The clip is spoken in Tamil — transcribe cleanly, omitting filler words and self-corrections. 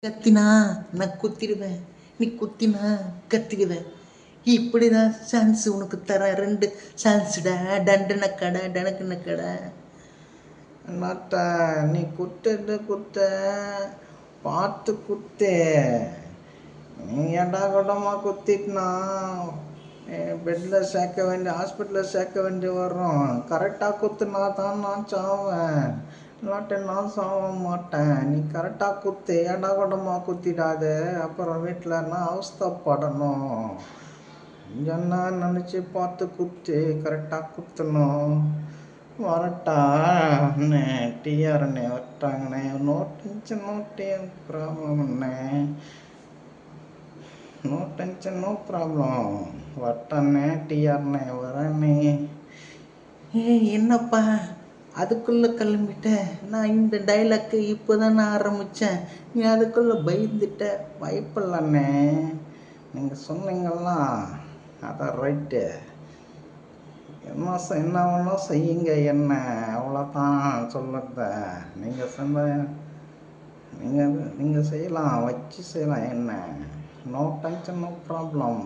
கத்தினா நான் குத்திடுவேன், நீ குத்தினா கத்திடுவேன். இப்படிதான் சான்ஸ் உனக்கு தரேன், 2 சான்ஸ்டா. டண்டுன கடை டனக்குன கடை. அண்ணாத்த நீ குத்துட்டு குத்த பார்த்து குத்தே. நீ ஏண்டா கூடமா குத்திட்டுனா பெட்டில் சேர்க்க வேண்டிய ஹாஸ்பிட்டலில் சேர்க்க வேண்டிய வரும். கரெக்டாக குத்துனா தான் நான் சாவேன், இல்லாட்டி நான் சாக மாட்டேன். நீ கரெக்டாக குத்து, ஏண்டா கூடமா குத்திடாது, அப்புறம் வீட்டில் நான் அவஸ்தைப்படணும். என்ன நினச்சி பார்த்து குத்து, கரெக்டாக குத்தணும். வரட்டா அண்ணே, டிஆர் அண்ணே வரட்டாங்கண்ணே. நோ டென்ஷன் நோ ப்ராப்ளம் அண்ணே, நோ டென்ஷன் நோ ப்ராப்ளம். வரட்டண்ணே டிஆர்ண்ணே, வரண்ணே. என்னப்பா அதுக்குள்ளே கிளம்பிட்ட? நான் இந்த டைலாக்கு இப்போ தான் நான் ஆரம்பித்தேன், நீ அதுக்குள்ளே பயந்துட்ட. பயப்பில்லண்ணே, நீங்கள் சொன்னீங்களா அதான் ரைட்டு. என்ன வேணால் செய்யுங்க, என்ன அவ்வளோதான் சொல்லுறத. நீங்கள் சொன்ன நீங்கள் செய்யலாம், வச்சு செய்யலாம். என்ன நோ டென்ஷன் நோ ப்ராப்ளம்.